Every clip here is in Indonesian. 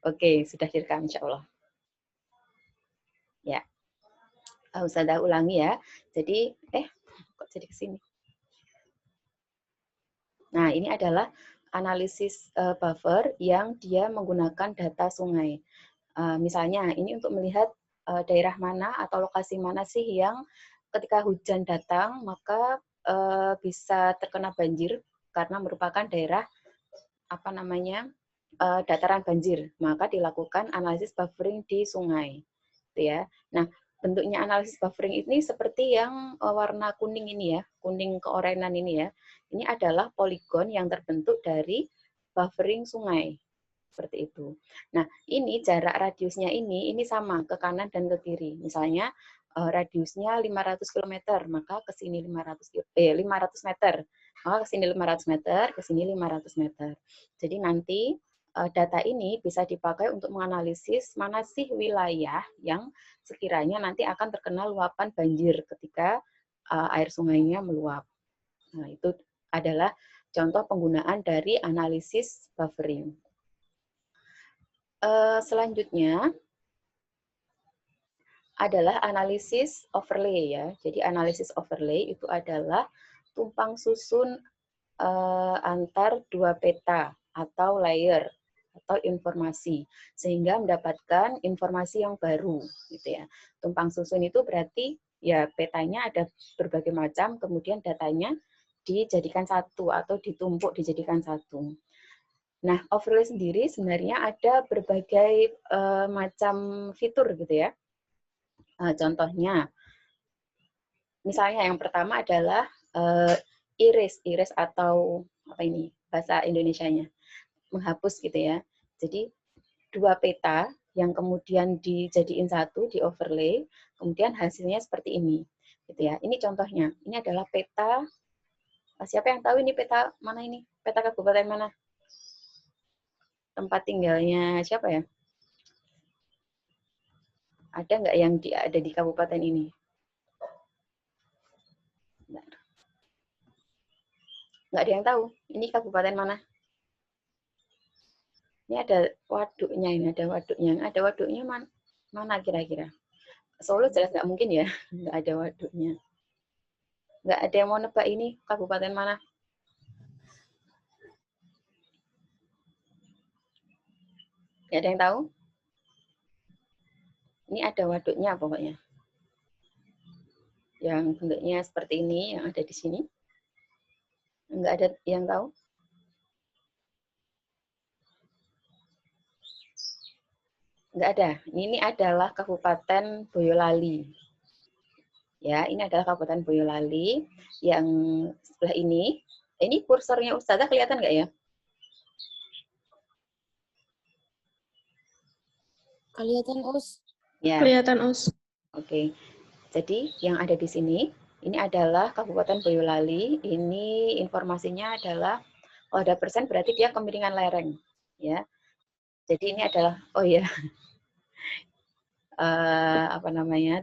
Oke, sudah direkam insya Allah. Ya, Ustazah ulangi ya. Jadi, kok jadi ke sini? Nah, ini adalah analisis buffer yang dia menggunakan data sungai. Misalnya, ini untuk melihat daerah mana atau lokasi mana sih yang ketika hujan datang, maka bisa terkena banjir karena merupakan daerah dataran banjir, maka dilakukan analisis buffering di sungai, gitu ya. Nah, bentuknya analisis buffering ini seperti yang warna kuning ini ya, kuning keorenan ini ya. Ini adalah poligon yang terbentuk dari buffering sungai, seperti itu. Nah, ini jarak radiusnya ini sama ke kanan dan ke kiri. Misalnya radiusnya 500 km, maka ke sini 500 meter. Maka ke sini 500 meter, ke sini 500 meter. Jadi nanti data ini bisa dipakai untuk menganalisis mana sih wilayah yang sekiranya nanti akan terkena luapan banjir ketika air sungainya meluap. Nah, itu adalah contoh penggunaan dari analisis buffering. Selanjutnya adalah analisis overlay ya. Jadi analisis overlay itu adalah tumpang susun antar dua peta atau layer atau informasi sehingga mendapatkan informasi yang baru gitu ya. Tumpang susun itu berarti ya petanya ada berbagai macam, kemudian datanya dijadikan satu atau ditumpuk dijadikan satu. Nah, overlay sendiri sebenarnya ada berbagai macam fitur gitu ya. Contohnya, misalnya yang pertama adalah iris atau apa ini bahasa Indonesianya, menghapus gitu ya. Jadi dua peta yang kemudian dijadiin satu di overlay, kemudian hasilnya seperti ini, gitu ya. Ini contohnya. Ini adalah peta. Siapa yang tahu ini peta mana ini? Peta kabupaten mana? Tempat tinggalnya siapa ya? Ada nggak yang ada di kabupaten ini? Nggak ada yang tahu. Ini kabupaten mana? Ini ada waduknya, Ada waduknya mana kira-kira? Solo jelas nggak mungkin ya, nggak ada waduknya. Nggak ada yang mau nebak ini kabupaten mana? Nggak ada yang tahu? Ini ada waduknya pokoknya. Yang bentuknya seperti ini, yang ada di sini. Nggak ada yang tahu? Nggak ada. Ini adalah Kabupaten Boyolali. Ya, ini adalah Kabupaten Boyolali. Yang sebelah ini. Ini kursornya Ustazah kelihatan nggak ya? Kelihatan, Us. Ya. Kelihatan, Us. Oke. Jadi yang ada di sini, ini adalah Kabupaten Boyolali. Ini informasinya adalah kalau ada persen berarti dia kemiringan lereng, ya. Jadi ini adalah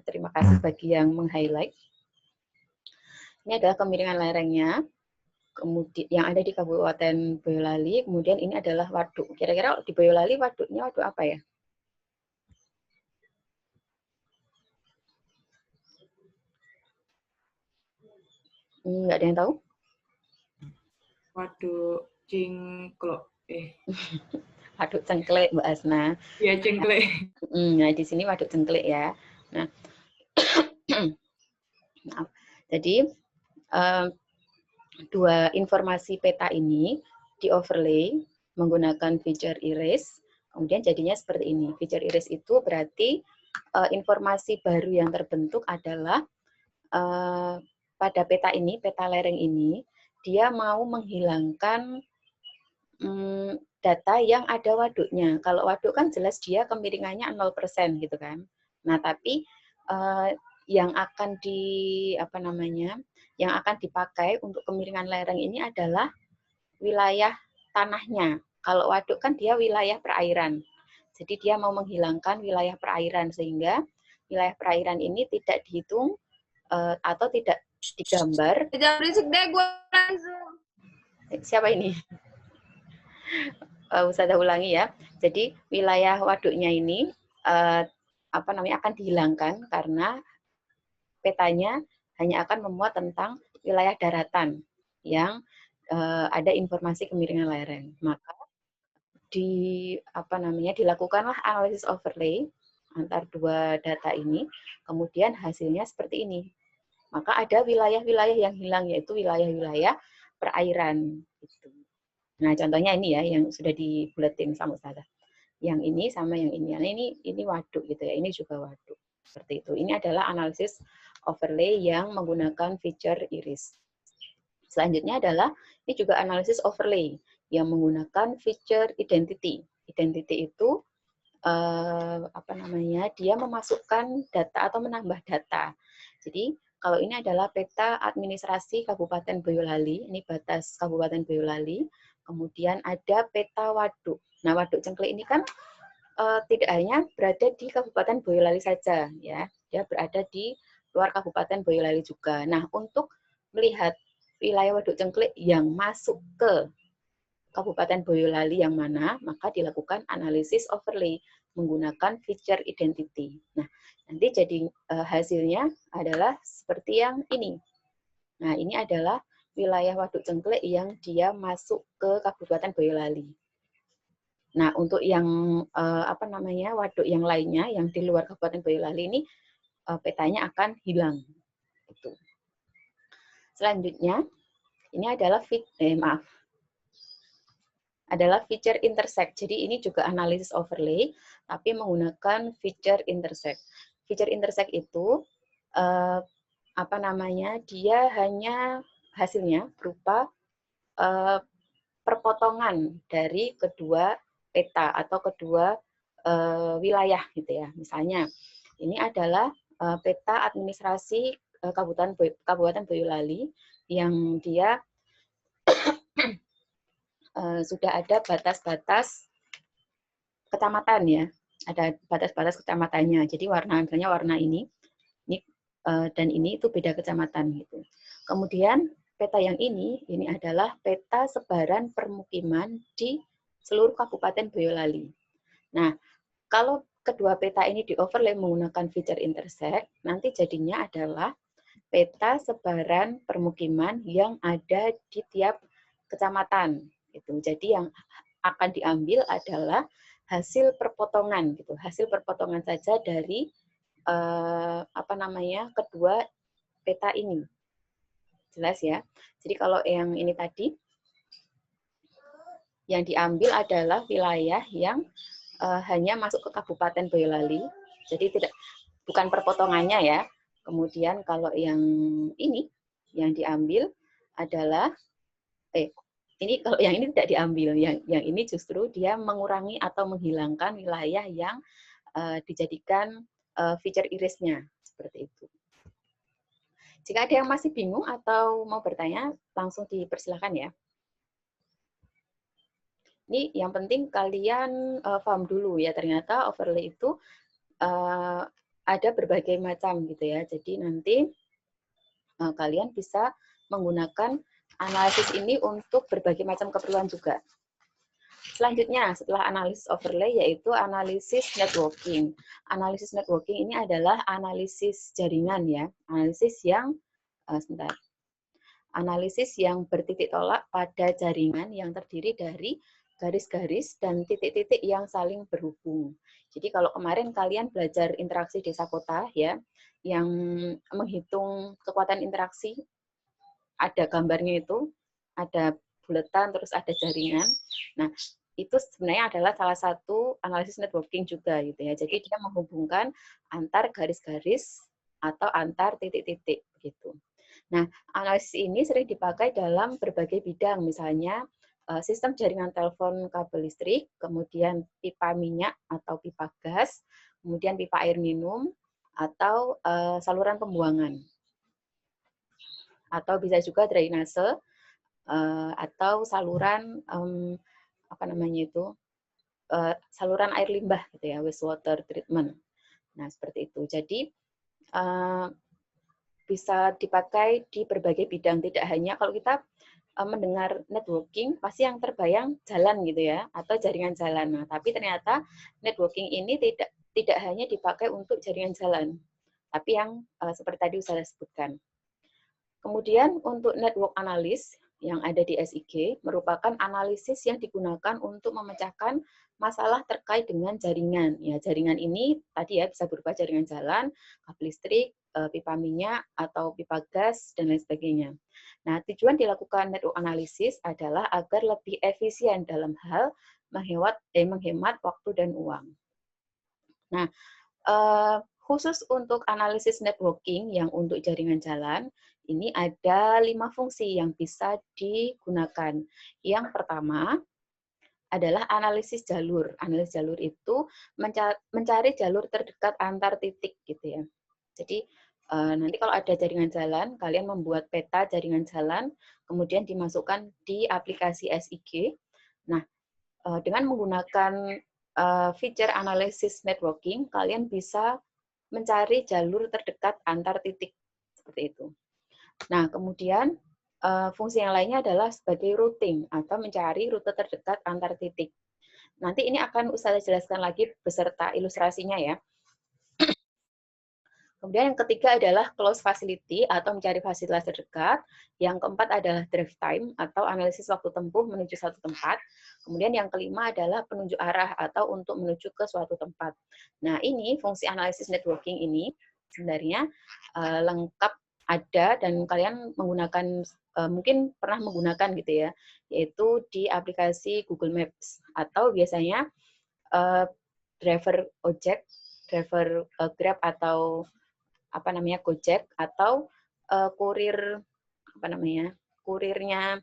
terima kasih bagi yang meng-highlight. Ini adalah kemiringan lerengnya, kemudian yang ada di Kabupaten Boyolali. Kemudian ini adalah waduk. Kira-kira di Boyolali waduknya waduk apa ya? Nggak ada yang tahu? Waduk Cingklok. Waduk Cengklek, Mbak Asna. Iya, Cengklek. Nah, di sini waduk Cengklek ya. Nah, maaf. Jadi dua informasi peta ini di overlay menggunakan feature iris, kemudian jadinya seperti ini. Feature iris itu berarti informasi baru yang terbentuk adalah pada peta ini, peta lereng ini, dia mau menghilangkan data yang ada waduknya. Kalau waduk kan jelas dia kemiringannya 0% gitu kan. Nah, tapi yang akan yang akan dipakai untuk kemiringan lereng ini adalah wilayah tanahnya. Kalau waduk kan dia wilayah perairan. Jadi dia mau menghilangkan wilayah perairan sehingga wilayah perairan ini tidak dihitung atau tidak digambar. Jangan berisik deh, gue langsung. Siapa ini? Ustazah ulangi ya. Jadi wilayah waduknya ini akan dihilangkan karena petanya hanya akan memuat tentang wilayah daratan yang ada informasi kemiringan lereng. Maka dilakukanlah analisis overlay antar dua data ini, kemudian hasilnya seperti ini. Maka ada wilayah-wilayah yang hilang, yaitu wilayah-wilayah perairan. Gitu. Nah, contohnya ini ya, yang sudah dibuletin sama Ustazah. Yang ini sama yang ini. Nah, ini waduk gitu ya, ini juga waduk. Seperti itu. Ini adalah analisis overlay yang menggunakan feature iris. Selanjutnya adalah ini juga analisis overlay yang menggunakan feature identity. Identity itu dia memasukkan data atau menambah data. Jadi kalau ini adalah peta administrasi Kabupaten Boyolali, ini batas Kabupaten Boyolali. Kemudian ada peta waduk. Nah, Waduk Cengklik ini kan tidak hanya berada di Kabupaten Boyolali saja, ya, dia berada di luar Kabupaten Boyolali juga. Nah, untuk melihat wilayah Waduk Cengklik yang masuk ke Kabupaten Boyolali yang mana, maka dilakukan analisis overlay menggunakan feature identity. Nah, nanti jadi hasilnya adalah seperti yang ini. Nah, ini adalah wilayah Waduk Cengklik yang dia masuk ke Kabupaten Boyolali. Nah, untuk yang waduk yang lainnya yang di luar Kabupaten Boyolali ini petanya akan hilang. Itu. Selanjutnya, ini adalah feature intersect. Jadi ini juga analisis overlay, tapi menggunakan feature intersect. Feature intersect itu dia hanya hasilnya berupa perpotongan dari kedua peta atau kedua wilayah gitu ya. Misalnya ini adalah peta administrasi Kabupaten Boyolali yang dia sudah ada batas-batas kecamatan ya. Ada batas-batas kecamatannya. Jadi misalnya warna ini dan ini itu beda kecamatan gitu. Kemudian peta yang ini adalah peta sebaran permukiman di seluruh Kabupaten Boyolali. Nah, kalau kedua peta ini di-overlay menggunakan feature intersect, nanti jadinya adalah peta sebaran permukiman yang ada di tiap kecamatan. Gitu. Jadi yang akan diambil adalah hasil perpotongan, gitu. Hasil perpotongan saja dari kedua peta ini. Jelas ya. Jadi kalau yang ini tadi, yang diambil adalah wilayah yang hanya masuk ke Kabupaten Boyolali. Jadi bukan perpotongannya ya. Kemudian kalau yang ini, yang diambil adalah, kalau yang ini tidak diambil. Yang ini justru dia mengurangi atau menghilangkan wilayah yang dijadikan feature irisnya. Seperti itu. Jika ada yang masih bingung atau mau bertanya, langsung dipersilakan ya. Ini yang penting kalian paham dulu ya, ternyata overlay itu ada berbagai macam gitu ya. Jadi nanti kalian bisa menggunakan analisis ini untuk berbagai macam keperluan juga. Selanjutnya, setelah analisis overlay, yaitu analisis networking. Analisis networking ini adalah analisis jaringan ya, analisis yang analisis yang bertitik tolak pada jaringan yang terdiri dari garis-garis dan titik-titik yang saling berhubung. Jadi kalau kemarin kalian belajar interaksi desa kota ya, yang menghitung kekuatan interaksi, ada gambarnya itu, ada buletan, terus ada jaringan. Nah, itu sebenarnya adalah salah satu analisis networking juga gitu ya. Jadi dia menghubungkan antar garis-garis atau antar titik-titik begitu. Nah, analisis ini sering dipakai dalam berbagai bidang, misalnya sistem jaringan telepon kabel listrik, kemudian pipa minyak atau pipa gas, kemudian pipa air minum, atau saluran pembuangan. Atau bisa juga drainase, atau saluran saluran air limbah gitu ya, wastewater treatment. Nah, seperti itu. Jadi bisa dipakai di berbagai bidang, tidak hanya kalau kita mendengar networking, pasti yang terbayang jalan gitu ya, atau jaringan jalan. Nah, tapi ternyata networking ini tidak hanya dipakai untuk jaringan jalan, tapi yang seperti tadi saya sebutkan. Kemudian untuk network analysis yang ada di SIG merupakan analisis yang digunakan untuk memecahkan masalah terkait dengan jaringan. Ya, jaringan ini tadi ya bisa berupa jaringan jalan, kabel listrik, pipa minyak atau pipa gas dan lain sebagainya. Nah, tujuan dilakukan network analysis adalah agar lebih efisien dalam hal menghemat waktu dan uang. Nah, khusus untuk analisis networking yang untuk jaringan jalan, ini ada 5 fungsi yang bisa digunakan. Yang pertama adalah analisis jalur. Analisis jalur itu mencari jalur terdekat antar titik gitu ya. Jadi nanti kalau ada jaringan jalan, kalian membuat peta jaringan jalan, kemudian dimasukkan di aplikasi SIG. Nah, dengan menggunakan feature analysis networking, kalian bisa mencari jalur terdekat antar titik seperti itu. Nah, kemudian fungsi yang lainnya adalah sebagai routing atau mencari rute terdekat antar titik. Nanti ini akan saya jelaskan lagi beserta ilustrasinya ya. Kemudian yang ketiga adalah close facility atau mencari fasilitas terdekat. Yang keempat adalah drive time atau analisis waktu tempuh menuju suatu tempat. Kemudian yang kelima adalah penunjuk arah atau untuk menuju ke suatu tempat. Nah, ini fungsi analisis networking ini sebenarnya lengkap ada dan kalian menggunakan mungkin pernah menggunakan gitu ya, yaitu di aplikasi Google Maps atau biasanya driver ojek, driver Grab atau apa namanya Gojek atau kurir apa namanya kurirnya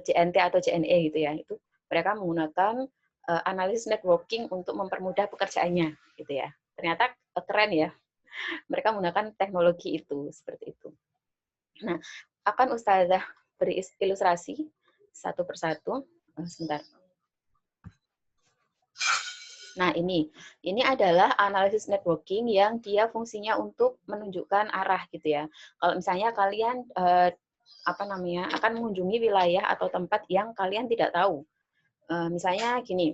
JNT atau JNE gitu ya, itu mereka menggunakan analisis networking untuk mempermudah pekerjaannya gitu ya. Ternyata keren ya, mereka menggunakan teknologi itu seperti itu. Nah, akan Ustazah beri ilustrasi satu persatu. Sebentar. Nah, ini adalah analisis networking yang dia fungsinya untuk menunjukkan arah gitu ya. Kalau misalnya kalian akan mengunjungi wilayah atau tempat yang kalian tidak tahu. Misalnya gini,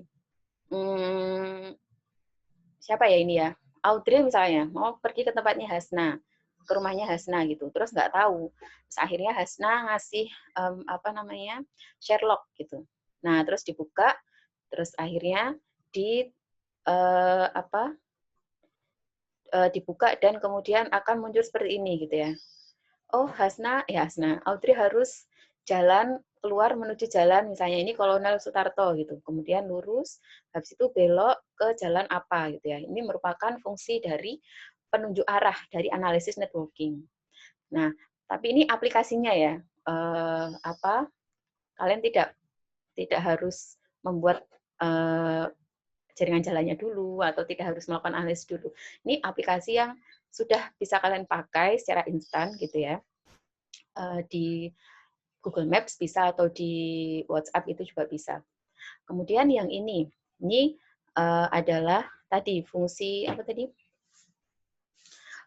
siapa ya ini ya? Audrey misalnya mau pergi ke tempatnya Hasna, ke rumahnya Hasna gitu, terus nggak tahu. Terus akhirnya Hasna ngasih Sherlock gitu. Nah, terus dibuka, terus akhirnya dibuka dan kemudian akan muncul seperti ini gitu ya. Oh, Hasna, Audrey harus jalan keluar menuju jalan misalnya ini Kolonel Sutarto gitu. Kemudian lurus, habis itu belok ke jalan apa gitu ya. Ini merupakan fungsi dari penunjuk arah dari analisis networking. Nah, tapi ini aplikasinya ya. Kalian tidak harus membuat jaringan jalannya dulu atau tidak harus melakukan analisis dulu. Ini aplikasi yang sudah bisa kalian pakai secara instan gitu ya. Di Google Maps bisa atau di WhatsApp itu juga bisa. Kemudian yang ini adalah tadi fungsi apa tadi?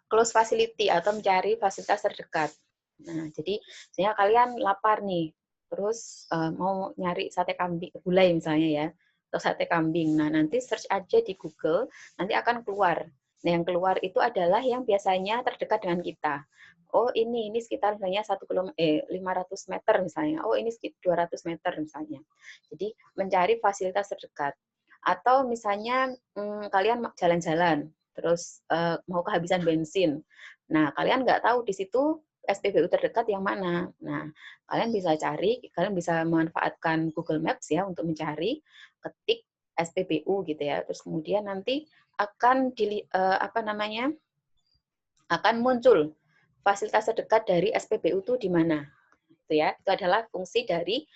Close facility atau mencari fasilitas terdekat. Nah, jadi misalnya kalian lapar nih, terus mau nyari sate kambing, gulai misalnya ya, atau sate kambing. Nah, nanti search aja di Google, nanti akan keluar. Nah, yang keluar itu adalah yang biasanya terdekat dengan kita. Oh, ini sekitar misalnya 500 meter misalnya. Oh, ini sekitar 200 meter misalnya. Jadi, mencari fasilitas terdekat. Atau misalnya kalian jalan-jalan, terus mau kehabisan bensin. Nah, kalian nggak tahu di situ SPBU terdekat yang mana. Nah, kalian bisa cari, kalian bisa memanfaatkan Google Maps ya untuk mencari, ketik SPBU gitu ya. Terus kemudian nanti akan akan muncul fasilitas terdekat dari SPBU itu di mana. Itu ya. Itu adalah fungsi dari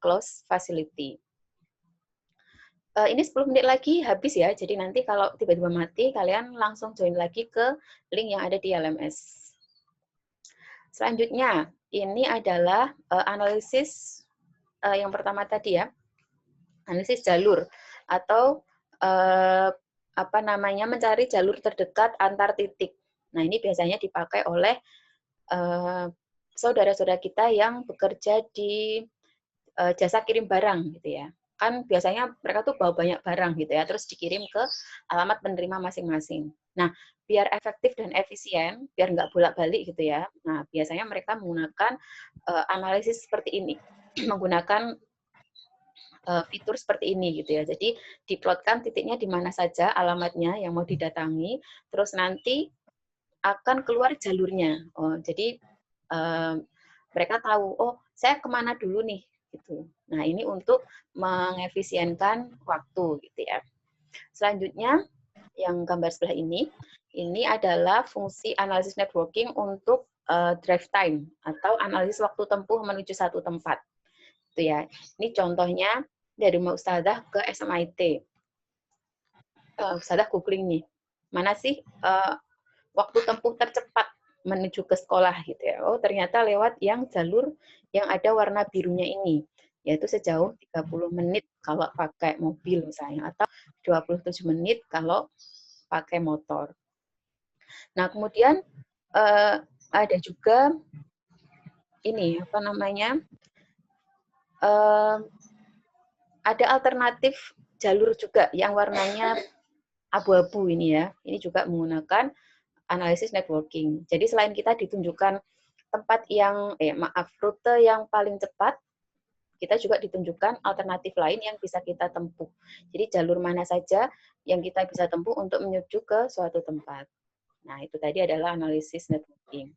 close facility. Ini 10 menit lagi habis ya, jadi nanti kalau tiba-tiba mati, kalian langsung join lagi ke link yang ada di LMS. Selanjutnya, ini adalah analisis yang pertama tadi ya, analisis jalur atau mencari jalur terdekat antar titik. Nah, ini biasanya dipakai oleh saudara-saudara kita yang bekerja di jasa kirim barang gitu ya. Kan biasanya mereka tuh bawa banyak barang gitu ya, terus dikirim ke alamat penerima masing-masing. Nah, biar efektif dan efisien, biar nggak bolak-balik gitu ya. Nah, biasanya mereka menggunakan analisis seperti ini, menggunakan fitur seperti ini gitu ya. Jadi diplotkan titiknya di mana saja alamatnya yang mau didatangi, terus nanti akan keluar jalurnya. Oh, jadi mereka tahu, oh saya kemana dulu nih gitu. Nah ini untuk mengefisienkan waktu gitu ya. Selanjutnya yang gambar sebelah ini adalah fungsi analisis networking untuk drive time atau analisis waktu tempuh menuju satu tempat. Itu ya. Ini contohnya dari rumah Ustazah ke SMIT. Ustazah googling nih, mana sih waktu tempuh tercepat menuju ke sekolah gitu ya. Oh, ternyata lewat yang jalur yang ada warna birunya ini, yaitu sejauh 30 menit kalau pakai mobil misalnya, atau 27 menit kalau pakai motor. Nah, kemudian ada juga ini, apa namanya, ada alternatif jalur juga yang warnanya abu-abu ini ya. Ini juga menggunakan analisis networking. Jadi selain kita ditunjukkan tempat yang, rute yang paling cepat, kita juga ditunjukkan alternatif lain yang bisa kita tempuh. Jadi jalur mana saja yang kita bisa tempuh untuk menuju ke suatu tempat. Nah, itu tadi adalah analisis networking.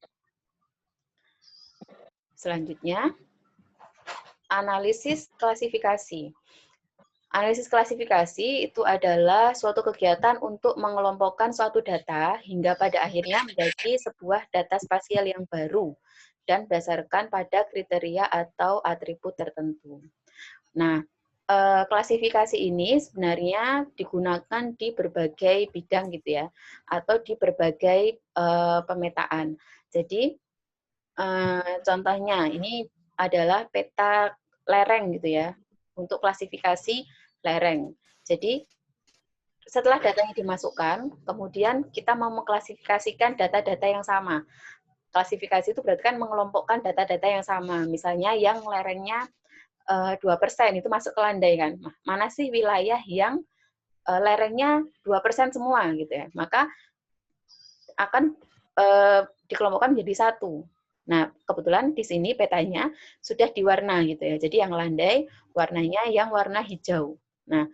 Selanjutnya, analisis klasifikasi. Analisis klasifikasi itu adalah suatu kegiatan untuk mengelompokkan suatu data hingga pada akhirnya menjadi sebuah data spasial yang baru dan berdasarkan pada kriteria atau atribut tertentu. Nah, klasifikasi ini sebenarnya digunakan di berbagai bidang gitu ya, atau di berbagai pemetaan. Jadi, contohnya ini adalah peta lereng gitu ya, untuk klasifikasi lereng. Jadi, setelah datanya dimasukkan, kemudian kita mau mengklasifikasikan data-data yang sama. Klasifikasi itu berarti kan mengelompokkan data-data yang sama. Misalnya yang lerengnya 2% itu masuk ke landai kan. Mana sih wilayah yang lerengnya 2% semua gitu ya. Maka akan dikelompokkan menjadi satu. Nah, kebetulan di sini petanya sudah diwarna gitu ya. Jadi yang landai warnanya yang warna hijau. Nah,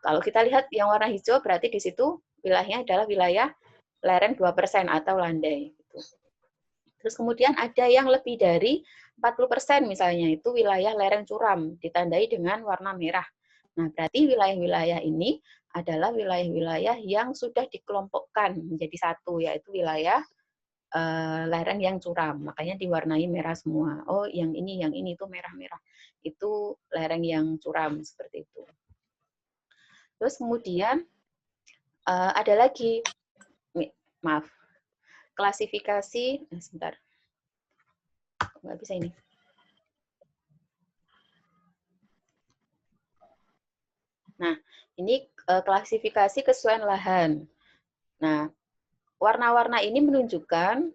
kalau kita lihat yang warna hijau berarti di situ wilayahnya adalah wilayah lereng 2% atau landai. Gitu. Terus kemudian ada yang lebih dari 40% misalnya, itu wilayah lereng curam, ditandai dengan warna merah. Nah, berarti wilayah-wilayah ini adalah wilayah-wilayah yang sudah dikelompokkan menjadi satu, yaitu wilayah lereng yang curam, makanya diwarnai merah semua. Oh, yang ini itu merah-merah. Itu lereng yang curam, seperti itu. Terus kemudian ada lagi, maaf, klasifikasi, sebentar, nggak bisa ini. Nah, ini klasifikasi kesesuaian lahan. Nah, warna-warna ini menunjukkan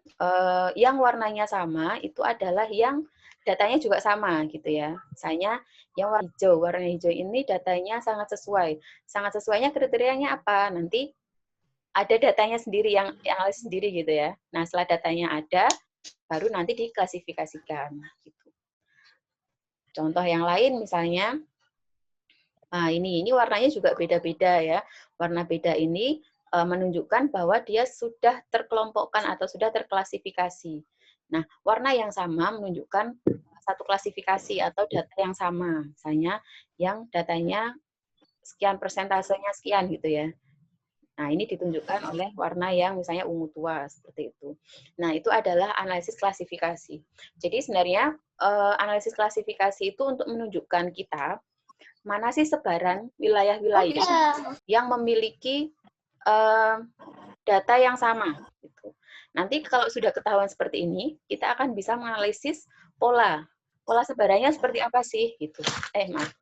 yang warnanya sama itu adalah yang datanya juga sama gitu ya. Misalnya yang warna hijau ini datanya sangat sesuai. Sangat sesuainya kriterianya apa? Nanti ada datanya sendiri yang sendiri gitu ya. Nah, setelah datanya ada, baru nanti diklasifikasikan gitu. Contoh yang lain misalnya, nah ini warnanya juga beda-beda ya. Warna beda ini menunjukkan bahwa dia sudah terkelompokkan atau sudah terklasifikasi. Nah, warna yang sama menunjukkan satu klasifikasi atau data yang sama. Misalnya yang datanya sekian persentasenya sekian gitu ya. Nah, ini ditunjukkan oleh warna yang misalnya ungu tua, seperti itu. Nah, itu adalah analisis klasifikasi. Jadi sebenarnya analisis klasifikasi itu untuk menunjukkan kita mana sih sebaran wilayah-wilayah yang memiliki data yang sama. Gitu. Nanti kalau sudah ketahuan seperti ini, kita akan bisa menganalisis pola. Pola sebarannya seperti apa sih? Gitu. Maaf.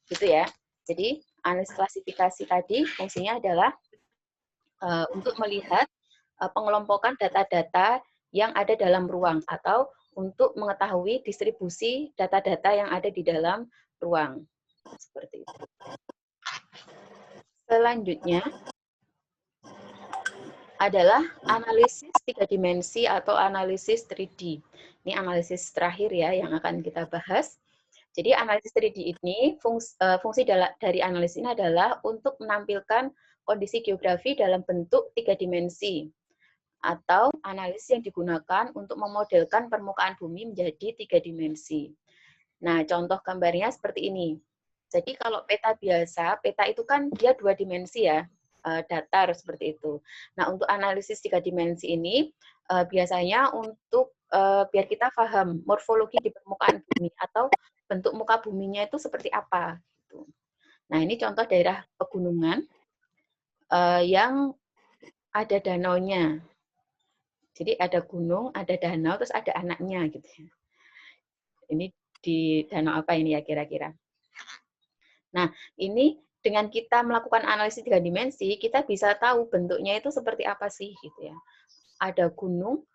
Gitu ya. Jadi, analisis klasifikasi tadi fungsinya adalah untuk melihat pengelompokan data-data yang ada dalam ruang atau untuk mengetahui distribusi data-data yang ada di dalam ruang. Seperti itu. Selanjutnya adalah analisis 3 dimensi atau analisis 3D. Ini analisis terakhir ya yang akan kita bahas. Jadi analisis 3D ini, fungsi dari analisis ini adalah untuk menampilkan kondisi geografi dalam bentuk 3 dimensi, atau analisis yang digunakan untuk memodelkan permukaan bumi menjadi 3 dimensi. Nah, contoh gambarnya seperti ini. Jadi kalau peta biasa, peta itu kan dia 2 dimensi ya, datar seperti itu. Nah, untuk analisis 3 dimensi ini, biasanya untuk biar kita paham morfologi di permukaan bumi atau bentuk muka buminya itu seperti apa. Gitu. Nah, ini contoh daerah pegunungan yang ada danaunya. Jadi ada gunung, ada danau, terus ada anaknya gitu. Ini di danau apa ini ya kira-kira? Nah, ini dengan kita melakukan analisis 3 dimensi, kita bisa tahu bentuknya itu seperti apa sih gitu ya. Ada gunung,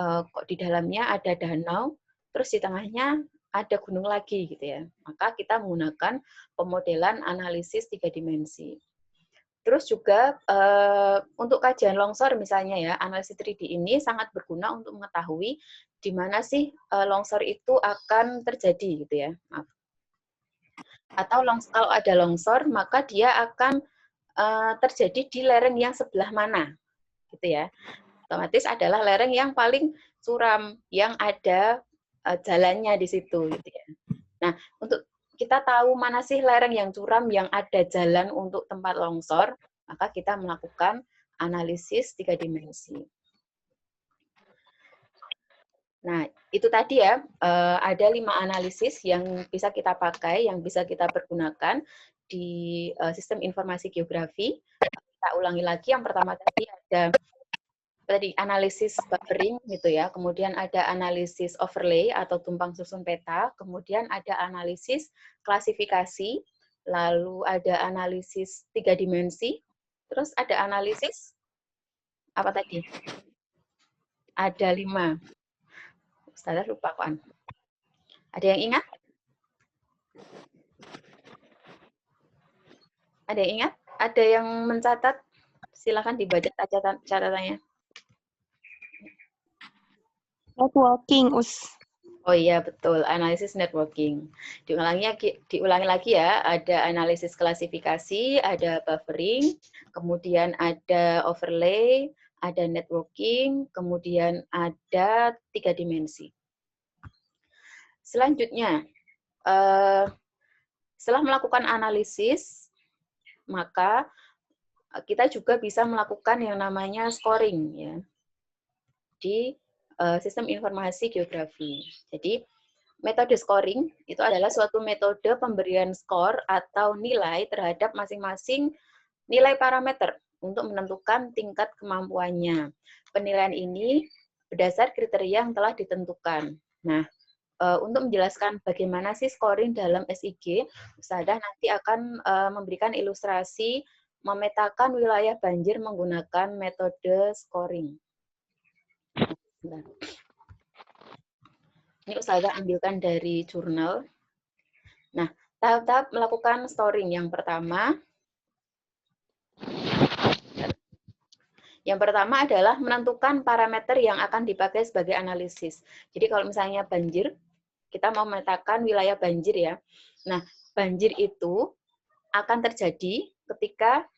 kok di dalamnya ada danau, terus di tengahnya ada gunung lagi gitu ya. Maka kita menggunakan pemodelan analisis 3 dimensi. Terus juga untuk kajian longsor misalnya ya, analisis 3D ini sangat berguna untuk mengetahui di mana sih longsor itu akan terjadi gitu ya. Maaf. Atau kalau ada longsor, maka dia akan terjadi di lereng yang sebelah mana, gitu ya. Otomatis adalah lereng yang paling curam, yang ada jalannya di situ, gitu ya. Nah, untuk kita tahu mana sih lereng yang curam, yang ada jalan untuk tempat longsor, maka kita melakukan analisis 3 dimensi. Nah, itu tadi ya, ada 5 analisis yang bisa kita pakai, yang bisa kita pergunakan di sistem informasi geografi. Kita ulangi lagi, yang pertama tadi ada analisis buffering gitu ya, kemudian ada analisis overlay atau tumpang susun peta, kemudian ada analisis klasifikasi, lalu ada analisis 3 dimensi, terus ada analisis apa tadi? Ada 5. Ustazah lupa kan. Ada yang ingat? Ada yang ingat? Ada yang mencatat? Silakan dibaca catatannya. Networking, Us. Oh iya, betul. Analisis networking. Diulangi lagi ya. Ada analisis klasifikasi, ada buffering, kemudian ada overlay, ada networking, kemudian ada 3 dimensi. Selanjutnya, setelah melakukan analisis, maka kita juga bisa melakukan yang namanya scoring ya di sistem informasi geografi. Jadi metode scoring itu adalah suatu metode pemberian skor atau nilai terhadap masing-masing nilai parameter untuk menentukan tingkat kemampuannya. Penilaian ini berdasar kriteria yang telah ditentukan. Nah, untuk menjelaskan bagaimana sih scoring dalam SIG, Ustazah nanti akan memberikan ilustrasi memetakan wilayah banjir menggunakan metode scoring. Ini Ustazah ambilkan dari jurnal. Nah, tahap-tahap melakukan scoring. Yang pertama adalah menentukan parameter yang akan dipakai sebagai analisis. Jadi kalau misalnya banjir, kita mau memetakan wilayah banjir ya. Nah, banjir itu akan terjadi ketika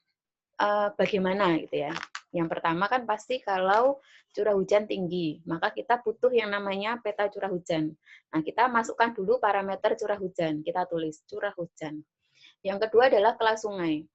bagaimana gitu ya. Yang pertama kan pasti kalau curah hujan tinggi, maka kita butuh yang namanya peta curah hujan. Nah, kita masukkan dulu parameter curah hujan, kita tulis curah hujan. Yang kedua adalah kelas sungai.